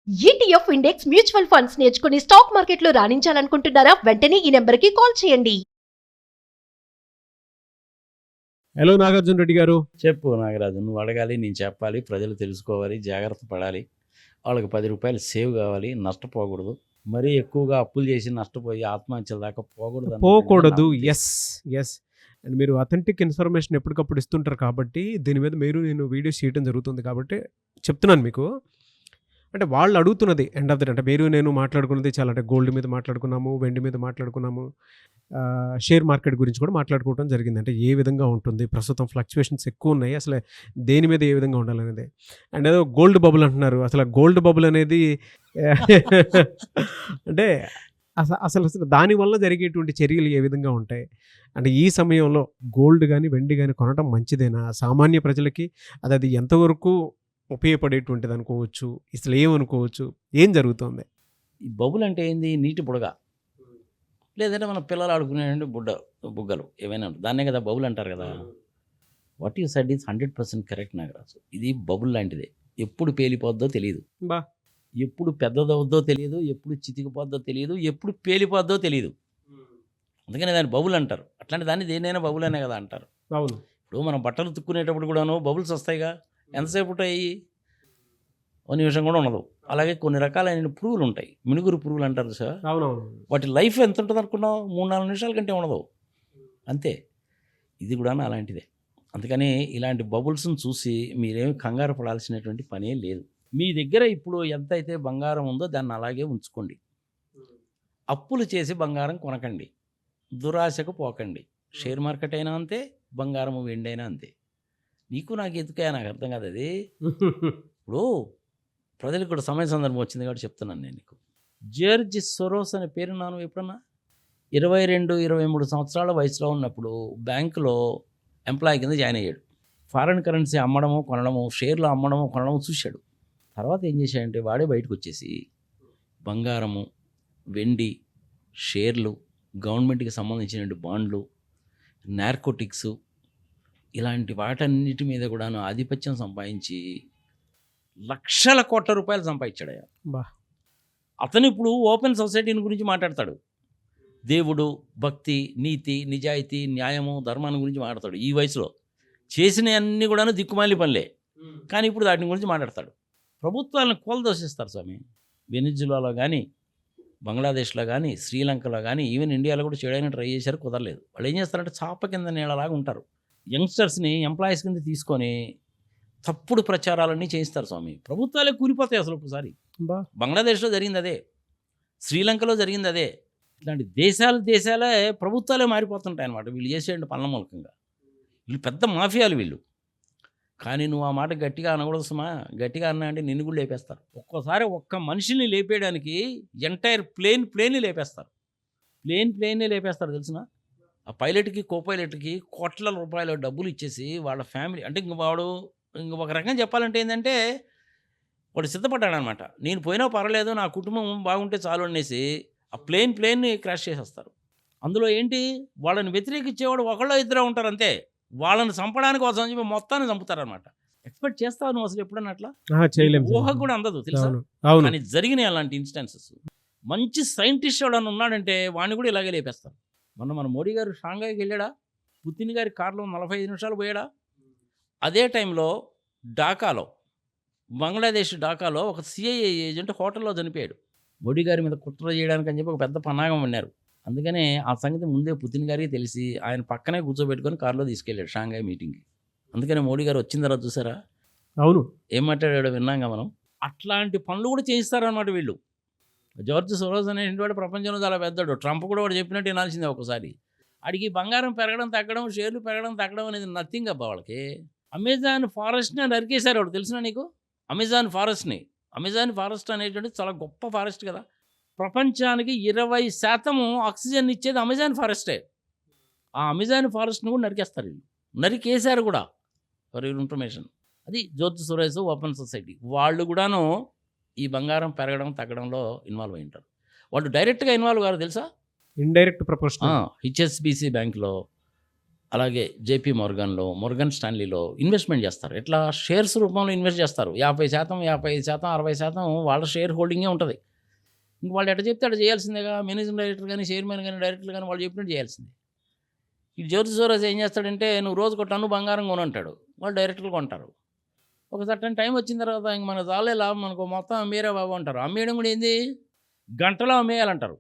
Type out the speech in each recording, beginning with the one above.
ETF index mutual funds నేర్చుకుని stock మార్కెట్లో రాణించాలనుకుంటున్నారా? వెంటనే ఈ నెంబర్కి కాల్ చేయండి. హలో నాగార్జున రెడ్డి గారు. చెప్పు నాగరాజు, నువ్వు అడగాలి, నేను చెప్పాలి, ప్రజలు తెలుసుకోవాలి, జాగ్రత్త పడాలి. వాళ్ళకి 10 రూపాయలు సేవ్ కావాలి, నష్టపోకూడదు. మరీ ఎక్కువగా అప్పులు చేసి నష్టపోయి ఆత్మహత్యల దాకా పోకూడదు. ఎస్ అండ్ మీరు అథెంటిక్ ఇన్ఫర్మేషన్ ఎప్పటికప్పుడు ఇస్తుంటారు కాబట్టి దీని మీద నేను వీడియోస్ చేయడం జరుగుతుంది కాబట్టి చెప్తున్నాను మీకు. అంటే వాళ్ళు అడుగుతున్నది ఎండ్ ఆఫ్ ద డే, అంటే నేను మాట్లాడుకున్నది చాలా, అంటే గోల్డ్ మీద మాట్లాడుకున్నాము, వెండి మీద మాట్లాడుకున్నాము, షేర్ మార్కెట్ గురించి కూడా మాట్లాడుకోవడం జరిగింది. అంటే ఏ విధంగా ఉంటుంది, ప్రస్తుతం ఫ్లక్చువేషన్స్ ఎక్కువ ఉన్నాయి, అసలు దేని మీద ఏ విధంగా ఉండాలనేది. అండ్ ఏదో గోల్డ్ బబుల్ అంటున్నారు. అసలు గోల్డ్ బబుల్ అనేది అంటే అసలు దానివల్ల జరిగేటువంటి చర్యలు ఏ విధంగా ఉంటాయి, అంటే ఈ సమయంలో గోల్డ్ కానీ వెండి కానీ కొనడం మంచిదేనా సామాన్య ప్రజలకి, అది ఎంతవరకు ఉపయోగపడేటువంటిది అనుకోవచ్చు, అసలు ఏమనుకోవచ్చు, ఏం జరుగుతుంది? ఈ బబుల్ అంటే ఏంది? నీటి బుడగ, లేదంటే మన పిల్లలు ఆడుకునే బుగ్గలు ఏమైనా దాన్నే కదా బబుల్ అంటారు కదా. What you said is 100% correct Nagaraju. ఇది బబుల్ లాంటిదే. ఎప్పుడు పేలిపోద్దో తెలియదు, ఎప్పుడు పెద్దదవుద్దో తెలియదు, ఎప్పుడు చితికిపోద్దో తెలియదు, ఎప్పుడు పేలిపోద్దో తెలియదు. అందుకనే దాన్ని బబుల్ అంటారు. అట్లాంటి దాన్ని దేనైనా బబుల్ అనే కదా అంటారు. అవును. ఇప్పుడు మనం బట్టలు తుక్కునేటప్పుడు కూడాను బబుల్స్ వస్తాయిగా, ఎంతసేపు ఉంటాయి? ఒక నిమిషం కూడా ఉండదు. అలాగే కొన్ని రకాలైన పురుగులు ఉంటాయి, మినుగురు పురుగులు అంటారు సార్. అవునవును. వాటి లైఫ్ ఎంత ఉంటుంది అనుకున్నావు? 3-4 నిమిషాల కంటే ఉండదు, అంతే. ఇది కూడా అలాంటిదే. అందుకని ఇలాంటి బబుల్స్ని చూసి మీరేమి కంగారు పడాల్సినటువంటి పనే లేదు. మీ దగ్గర ఇప్పుడు ఎంత అయితే బంగారం ఉందో దాన్ని అలాగే ఉంచుకోండి. అప్పులు చేసి బంగారం కొనకండి, దురాశకు పోకండి. షేర్ మార్కెట్ అయినా అంతే, బంగారము వెండి అయినా అంతే. నీకు నాకు ఎందుకయ్యా, నాకు అర్థం కాదు అది. ఇప్పుడు ప్రజలకు కూడా సమయ సందర్భం వచ్చింది కాబట్టి చెప్తున్నాను నేను నీకు. జార్జ్ సోరోస్ అనే పేరు నాను ఎప్పుడన్నా 22-23 సంవత్సరాల వయసులో ఉన్నప్పుడు బ్యాంకులో ఎంప్లాయీ కింద జాయిన్ అయ్యాడు. ఫారిన్ కరెన్సీ అమ్మడము కొనడము, షేర్లు అమ్మడము కొనడము చూశాడు. తర్వాత ఏం చేశాడంటే వాడే బయటకు వచ్చేసి బంగారము, వెండి, షేర్లు, గవర్నమెంట్కి సంబంధించిన బాండ్లు, నార్కోటిక్స్, ఇలాంటి వాటన్నిటి మీద కూడాను ఆధిపత్యం సంపాదించి లక్షల కోట్ల రూపాయలు సంపాదించాడు. అతను ఇప్పుడు ఓపెన్ సొసైటీని గురించి మాట్లాడతాడు. దేవుడు, భక్తి, నీతి, నిజాయితీ, న్యాయము, ధర్మాన్ని గురించి మాట్లాడతాడు. ఈ వయసులో చేసిన అన్నీ కూడాను దిక్కుమాలి పనులే, కానీ ఇప్పుడు వాటి గురించి మాట్లాడతాడు. ప్రభుత్వాలను కూలదోషిస్తారు స్వామి. వెనిజులాలో కానీ, బంగ్లాదేశ్లో కానీ, శ్రీలంకలో కానీ, ఈవెన్ ఇండియాలో కూడా చేయడానికి ట్రై చేశారు, కుదరలేదు. వాళ్ళు ఏం చేస్తారంటే చాప కింద నీళ్ళలాగా ఉంటారు. యంగ్స్టర్స్ని ఎంప్లాయీస్ కింద తీసుకొని తప్పుడు ప్రచారాలన్నీ చేయిస్తారు స్వామి. ప్రభుత్వాలే కూలిపోతాయి అసలు ఒకసారి. బంగ్లాదేశ్లో జరిగింది అదే, శ్రీలంకలో జరిగింది అదే. ఇట్లాంటి దేశాలే ప్రభుత్వాలే మారిపోతుంటాయి అన్నమాట వీళ్ళు చేసే పనుల మూలకంగా. వీళ్ళు పెద్ద మాఫియాలు వీళ్ళు. కానీ నువ్వు ఆ మాట గట్టిగా అనకూడదు సుమా. గట్టిగా అన్నా అంటే నిన్ను కూడా లేపేస్తారు. ఒక్కోసారి ఒక్క మనిషిని లేపేయడానికి ఎంటైర్ ప్లేన్ని లేపేస్తారు. ప్లేన్ని లేపేస్తారు తెలిసిన. ఆ పైలట్కి, కో పైలట్కి కోట్ల రూపాయల డబ్బులు ఇచ్చేసి వాళ్ళ ఫ్యామిలీ, అంటే ఇంక ఒక రకంగా చెప్పాలంటే ఏంటంటే వాడు సిద్ధపడ్డాడు అనమాట. నేను పోయినా పర్వాలేదు, నా కుటుంబం బాగుంటే చాలు అనేసి ఆ ప్లేన్ని క్రాష్ చేసేస్తారు. అందులో ఏంటి, వాళ్ళని వ్యతిరేకించేవాడు ఒకళ్ళో ఇద్దరు ఉంటారు అంతే. వాళ్ళని చంపడానికి కోసం చెప్పి మొత్తాన్ని చంపుతారనమాట. ఎక్స్పెక్ట్ చేస్తావు నువ్వు అసలు ఎప్పుడన్నా అట్లా? ఊహ కూడా అందదు తెలుసా. కానీ జరిగినాయి అలాంటి ఇన్స్టెన్సెస్. మంచి సైంటిస్ట్ ఎవడన్నా ఉన్నాడంటే వాడిని కూడా ఇలాగే లేపేస్తారు. మన మోడీ గారు షాంఘాయికి వెళ్ళాడా? పుతిన్ గారి కారులో 45 నిమిషాలు పోయాడా? అదే టైంలో ఢాకాలో, బంగ్లాదేశ్ ఢాకాలో ఒక సిఐఏ ఏజెంట్ హోటల్లో చనిపోయాడు. మోడీ గారి మీద కుట్ర చేయడానికి అని చెప్పి ఒక పెద్ద పన్నాగం విన్నారు. అందుకనే ఆ సంగతి ముందే పుతిన్ గారికి తెలిసి ఆయన పక్కనే కూర్చోబెట్టుకొని కారులో తీసుకెళ్ళాడు షాంఘాయి మీటింగ్కి. అందుకనే మోడీ గారు వచ్చిన తర్వాత చూసారా, అవును, ఏం మాట్లాడాడో విన్నాగా మనం. అట్లాంటి పనులు కూడా చేయిస్తారన్నమాట వీళ్ళు. జార్జ్ సోరోస్ అనేటువంటి వాడు ప్రపంచంలో చాలా పెద్దడు. ట్రంప్ కూడా వాడు చెప్పినట్టు వినాల్సిందే ఒకసారి. అడిగి బంగారం పెరగడం తగ్గడం, షేర్లు పెరగడం తగ్గడం అనేది నథింగ్ అబ్బా వాళ్ళకి. అమెజాన్ ఫారెస్ట్ని నరికేశారు వాడు, తెలిసిన నీకు? అమెజాన్ ఫారెస్ట్ అనేటువంటి చాలా గొప్ప ఫారెస్ట్ కదా. ప్రపంచానికి 20% ఆక్సిజన్ ఇచ్చేది అమెజాన్ ఫారెస్టే. ఆ అమెజాన్ ఫారెస్ట్ని కూడా నరికేస్తారు వీళ్ళు, నరికేశారు కూడా. For your information. అది జార్జ్ సోరోస్ ఓపెన్ సొసైటీ. వాళ్ళు కూడాను ఈ బంగారం పెరగడం తగ్గడంలో ఇన్వాల్వ్ అయి ఉంటారు. వాళ్ళు డైరెక్ట్గా ఇన్వాల్వ్ కాదు తెలుసా, ఇండైరెక్ట్ ప్రపోర్షనల్. హెచ్ఎస్బిసి బ్యాంక్లో అలాగే జేపీ మోర్గన్లో, మోర్గన్ స్టాన్లీలో ఇన్వెస్ట్మెంట్ చేస్తారు. ఎట్లా షేర్స్ రూపంలో ఇన్వెస్ట్ చేస్తారు. 50%, 55%, 60% వాళ్ళ షేర్ హోల్డింగే ఉంటుంది. ఇంక వాళ్ళు ఎట్లా చెప్తే అట్లా చేయాల్సిందేగా. మేనేజింగ్ డైరెక్టర్ కానీ, చైర్మన్ కానీ, డైరెక్టర్ కానీ వాళ్ళు చెప్పినట్టు చేయాల్సిందే. ఈ జ్యోతి సూరజ్ ఏం చేస్తాడంటే, నువ్వు రోజుకు టన్ను బంగారం కొనంటాడు. వాళ్ళు డైరెక్టర్లు కొంటారు. ఒక సర్టన్ టైం వచ్చిన తర్వాత ఇంక మన చాలే లాభం మనకు మొత్తం అమ్మేరా బాబు అంటారు. అమ్మేయడం కూడా ఏంది, గంటలో అమ్మేయాలంటారు.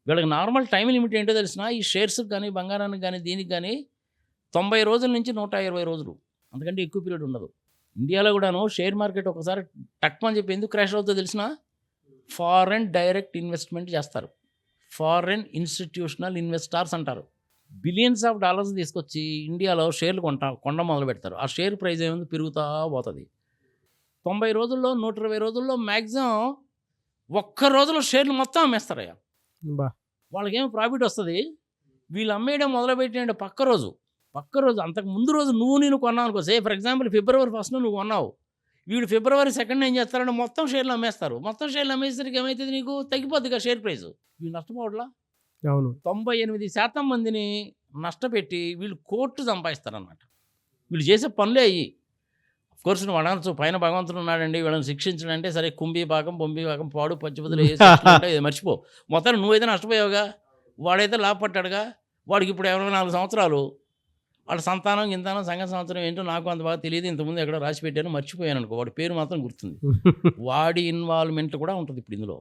వీళ్ళకి నార్మల్ టైం లిమిట్ ఏంటో తెలిసిన, ఈ షేర్స్కి కానీ, బంగారానికి కానీ, దీనికి కానీ 90 రోజుల నుంచి 120 రోజులు, అంతకంటే ఎక్కువ పీరియడ్ ఉండదు. ఇండియాలో కూడాను షేర్ మార్కెట్ ఒకసారి టక్మని చెప్పి ఎందుకు క్రాష్ అవుతుందో తెలిసిన, ఫారెన్ డైరెక్ట్ ఇన్వెస్ట్మెంట్ చేస్తారు. ఫారెన్ ఇన్స్టిట్యూషనల్ ఇన్వెస్టార్స్ అంటారు. బిలియన్స్ ఆఫ్ డాలర్స్ తీసుకొచ్చి ఇండియాలో షేర్లు కొండ మొదలు పెడతారు. ఆ షేర్ ప్రైస్ ఏముంది, పెరుగుతూ పోతుంది. 90 రోజుల్లో 120 రోజుల్లో మ్యాక్సిమం ఒక్క రోజులో షేర్లు మొత్తం అమ్మేస్తారయ్యా. బా వాళ్ళకేమో ప్రాఫిట్ వస్తుంది. వీళ్ళు అమ్మేయడం మొదలుపెట్టిన పక్క రోజు అంతకు ముందు రోజు నేను కొన్నావు అనుకో. ఫర్ ఎగ్జాంపుల్ February 1st నువ్వు కొన్నావు, వీడు February 2nd ఏం చేస్తారంటే మొత్తం షేర్లు అమ్మేస్తారు. మొత్తం షేర్లు అమ్మేసరికి ఏమవుతుంది, నీకు తగ్గిపోద్దిగా షేర్ ప్రైస్. వీళ్ళు నష్టపోవట్లా. అవును 98% మందిని నష్టపెట్టి వీళ్ళు కోర్టు సంపాదిస్తారనమాట. వీళ్ళు చేసే పనులే అయ్యి. కోర్సు నువ్వు అనవచ్చు పైన భగవంతుడు ఉన్నాడండి వీళ్ళని శిక్షించడం అంటే, సరే కుంభీపాకం పొంబీపాకం పాడు పచ్చిబుద్ధులు ఏ మర్చిపో. మొత్తం నువ్వైతే నష్టపోయావుగా, వాడైతే లాభపడ్డాడుగా. వాడికి ఇప్పుడు 24 సంవత్సరాలు, వాడి సంతానం గింతానం సంఘ సంవత్సరం ఏంటో నాకు అంత బాగా తెలియదు. ఇంతకుముందు ఎక్కడో రాసి పెట్టాను, మర్చిపోయాను అనుకో. వాడి పేరు మాత్రం గుర్తుంది. వాడి ఇన్వాల్వ్మెంట్ కూడా ఉంటుంది ఇప్పుడు ఇందులో.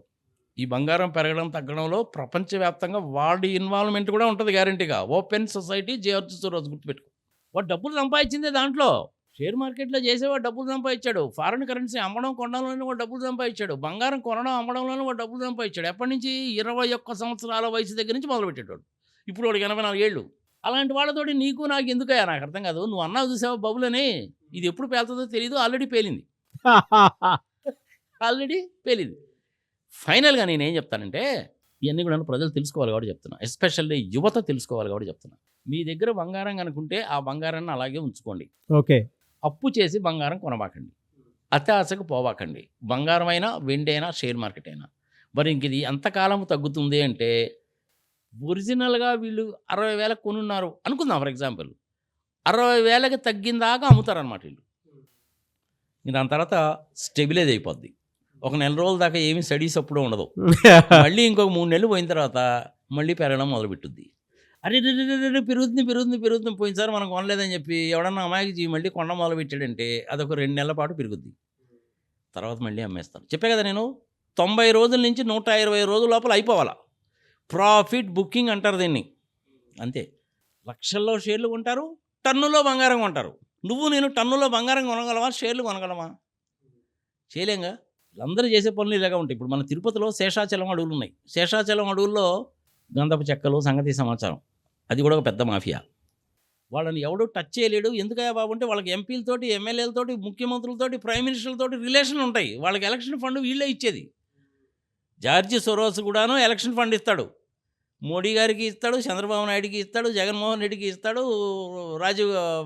ఈ బంగారం పెరగడం తగ్గడంలో ప్రపంచవ్యాప్తంగా వాడి ఇన్వాల్వ్మెంట్ కూడా ఉంటుంది గ్యారంటీగా. ఓపెన్ సొసైటీ జ్యోతి సూరజ్ గుర్తుపెట్టుకో. వాడు డబ్బులు సంపాదించిందే దాంట్లో. షేర్ మార్కెట్లో చేసేవాడు డబ్బులు సంపాదించాడు. ఫారిన్ కరెన్సీ అమ్మడం కొనడంలోనే వాడు డబ్బులు సంపాదించాడు. బంగారం కొనడం అమ్మడంలోనే వాడు డబ్బులు సంపాదించాడు. ఎప్పటి నుంచి 21 సంవత్సరాల వయసు దగ్గర నుంచి మొదలుపెట్టాడు. ఇప్పుడు వాడికి 84 ఏళ్ళు. అలాంటి వాళ్ళతోటి నీకు నాకు ఎందుకయ్యా, నాకు అర్థం కాదు. నువ్వు అన్నావు చూసావా బబుల్ అని, ఇది ఎప్పుడు పేలుతుందో తెలియదు. ఆల్రెడీ పేలింది. ఫైనల్గా నేనేం చెప్తానంటే, ఇవన్నీ కూడా ప్రజలు తెలుసుకోవాలి కాబట్టి చెప్తున్నా. ఎస్పెషల్లీ యువత తెలుసుకోవాలి కాబట్టి చెప్తున్నా. మీ దగ్గర బంగారం కనుకుంటే ఆ బంగారాన్ని అలాగే ఉంచుకోండి. ఓకే, అప్పు చేసి బంగారం కొనబాకండి. అత్యాశకు పోవాకండి. బంగారం అయినా, వెండి అయినా, షేర్ మార్కెట్ అయినా. మరి ఇంక ఇది ఎంతకాలం తగ్గుతుంది అంటే, ఒరిజినల్గా వీళ్ళు 60,000 కొనున్నారు అనుకుందాం. ఫర్ ఎగ్జాంపుల్ 60,000కి తగ్గిందాకా అమ్ముతారనమాట వీళ్ళు. దాని తర్వాత స్టెబిలైజ్ అయిపోద్ది. ఒక నెల రోజుల దాకా ఏమీ స్టడీస్ అప్పుడు ఉండదు. మళ్ళీ ఇంకొక 3 నెలలు పోయిన తర్వాత మళ్ళీ పెరగడం మొదలుపెట్టుద్ది. అరే పెరుగుతుంది. పోయినసారి మనం కొనలేదని చెప్పి ఎవడన్నా అమాయకి మళ్ళీ కొండ మొదలు పెట్టాడంటే అదొక 2 నెలల పాటు పెరుగుద్ది. తర్వాత మళ్ళీ అమ్మేస్తాను. చెప్పే కదా నేను, 90 రోజుల నుంచి 120 రోజుల లోపల అయిపోవాలా. ప్రాఫిట్ బుకింగ్ అంటారు దీన్ని. అంతే. లక్షల్లో షేర్లు కొంటారు, టన్నులో బంగారం కొంటారు. నువ్వు నేను టన్నులో బంగారం కొనగలమా, షేర్లు కొనగలమా? చేయలేంగా. అందరూ చేసే పనులు ఇలాగా ఉంటాయి. ఇప్పుడు మన తిరుపతిలో శేషాచలం అడవులు ఉన్నాయి. శేషాచలం అడవుల్లో గంధపు చెక్కలు, సంగతి సమాచారం, అది కూడా ఒక పెద్ద మాఫియా. వాళ్ళని ఎవడూ టచ్ చేయలేడు. ఎందుకయ్యా బాబు అంటే, వాళ్ళకి ఎంపీలతోటి, ఎమ్మెల్యేలతోటి, ముఖ్యమంత్రులతోటి, ప్రైమ్ మినిస్టర్లతోటి రిలేషన్లు ఉంటాయి. వాళ్ళకి ఎలక్షన్ ఫండ్ వీళ్ళే ఇచ్చేది. జార్జి సొరోస్ కూడాను ఎలక్షన్ ఫండ్ ఇస్తాడు. మోడీ గారికి ఇస్తాడు, చంద్రబాబు నాయుడికి ఇస్తాడు, జగన్మోహన్ రెడ్డికి ఇస్తాడు,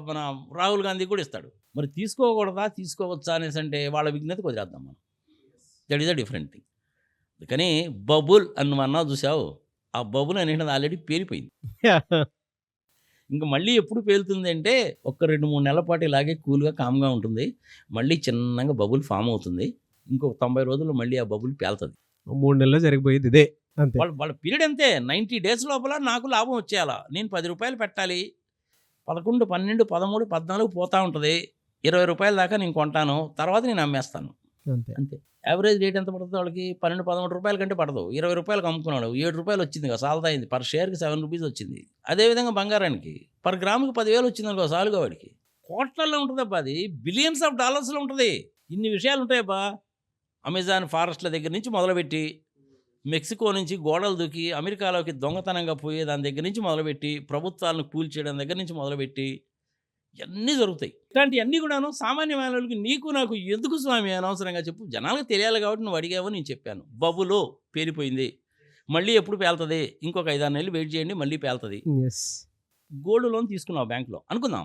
మన రాహుల్ గాంధీకి కూడా ఇస్తాడు. మరి తీసుకోకూడదా, తీసుకోవచ్చా అనేసి అంటే వాళ్ళ విజ్ఞత వదిలేద్దాం మనం. That is a different thing. కానీ బబుల్ అని నువ్వు అన్నావు చూసావు, ఆ బబుల్ అనేది ఆల్రెడీ పేలిపోయింది. ఇంకా మళ్ళీ ఎప్పుడు పేలుతుంది అంటే, ఒక 2-3 నెలల పాటు ఇలాగే కూల్గా కామ్గా ఉంటుంది. మళ్ళీ చిన్నగా బబుల్ ఫామ్ అవుతుంది. ఇంకొక 90 రోజుల్లో మళ్ళీ ఆ బబుల్ పేలుతుంది. 3 నెలల్లో జరిగిపోయింది ఇదే. అంతే. వాళ్ళ పీరియడ్ అంతే. 90 డేస్ లోపల నాకు లాభం వచ్చేయాలా. నేను 10 రూపాయలు పెట్టాలి, 11, 12, 13, 14 పోతూ ఉంటుంది. 20 రూపాయల దాకా నేను కొంటాను, తర్వాత నేను అమ్మేస్తాను. అంతే. యావరేజ్ రేట్ ఎంత పడుతుంది వాళ్ళకి? 12, 13 రూపాయల కంటే పడదు. 20 రూపాయలకు అమ్ముకున్నాడు, 7 రూపాయలు వచ్చింది కదా, సాల్తా అయింది. పర్ షేర్కి 7 రూపీస్ వచ్చింది. అదేవిధంగా బంగారానికి పర్ గ్రాముకి 10,000 వచ్చింది అనుకో, సాలుగా వాడికి. కోట్లలో ఉంటుందబ్బా, అది బిలియన్స్ ఆఫ్ డాలర్స్లో ఉంటుంది. ఇన్ని విషయాలు ఉంటాయబ్బా. అమెజాన్ ఫారెస్ట్ల దగ్గర నుంచి మొదలుపెట్టి, మెక్సికో నుంచి గోడలు దూకి అమెరికాలోకి దొంగతనంగా పోయే దాని దగ్గర నుంచి మొదలుపెట్టి, ప్రభుత్వాలను కూల్చేయడం దగ్గర నుంచి మొదలుపెట్టి ఇవన్నీ జరుగుతాయి. ఇట్లాంటివన్నీ కూడాను సామాన్య మానవులకి నీకు నాకు ఎందుకు స్వామి అనవసరంగా చెప్పు. జనాలకు తెలియాలి కాబట్టి నువ్వు అడిగావు, నేను చెప్పాను. బబులో పేలిపోయింది, మళ్ళీ ఎప్పుడు పేలుతుంది? ఇంకొక 5-6 నెలలు వెయిట్ చేయండి, మళ్ళీ పేలుతుంది. గోల్డ్ లోన్ తీసుకున్నావు బ్యాంక్లో అనుకుందాం,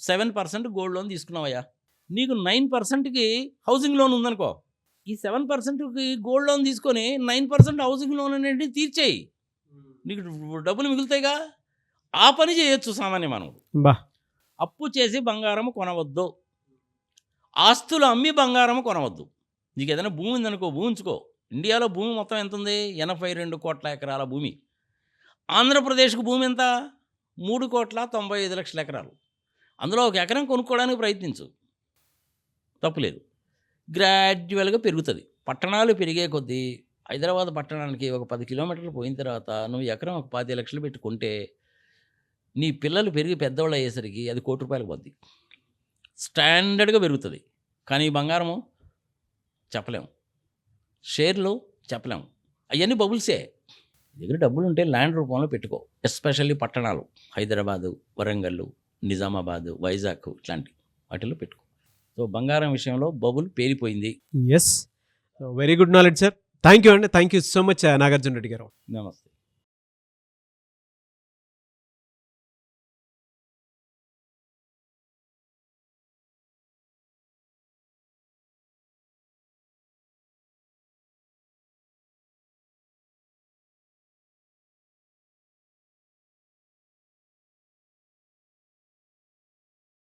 7% గోల్డ్ లోన్ తీసుకున్నావయ్యా. నీకు 9%కి హౌసింగ్ లోన్ ఉందనుకో. ఈ 7%కి గోల్డ్ లోన్ తీసుకొని 9% హౌసింగ్ లోన్ అనేది తీర్చేయి, నీకు డబ్బులు మిగులుతాయిగా. ఆ పని చేయొచ్చు సామాన్య మానవుడు. బా అప్పు చేసి బంగారం కొనవద్దు, ఆస్తులు అమ్మి బంగారం కొనవద్దు. నీకు ఏదైనా భూమి ఉందనుకో, భూమి ఉంచుకో. ఇండియాలో భూమి మొత్తం ఎంత ఉంది? 82 కోట్ల ఎకరాల భూమి. ఆంధ్రప్రదేశ్కు భూమి ఎంత? 3,95,00,000 ఎకరాలు. అందులో ఒక ఎకరం కొనుక్కోవడానికి ప్రయత్నించు, తప్పులేదు. గ్రాడ్యువల్గా పెరుగుతుంది. పట్టణాలు పెరిగే కొద్దీ హైదరాబాద్ పట్టణానికి ఒక 10 కిలోమీటర్లు పోయిన తర్వాత నువ్వు ఎకరం ఒక 25 లక్షలు పెట్టుకుంటే నీ పిల్లలు పెరిగి పెద్దవాళ్ళు అయ్యేసరికి అది ₹1,00,00,000 పోద్ది. స్టాండర్డ్గా పెరుగుతుంది. కానీ ఈ బంగారము చెప్పలేము, షేర్లు చెప్పలేము, అవన్నీ బబుల్సే. దగ్గర డబ్బులు ఉంటే ల్యాండ్ రూపంలో పెట్టుకో. ఎస్పెషల్లీ పట్టణాలు, హైదరాబాదు, వరంగల్, నిజామాబాదు, వైజాగ్ ఇట్లాంటి వాటిల్లో పెట్టుకో. సో బంగారం విషయంలో బబుల్ పేలిపోయింది. Yes, very good knowledge sir. Thank you అండి, thank you so much Nagarjuna Reddy గారు. నమస్తే.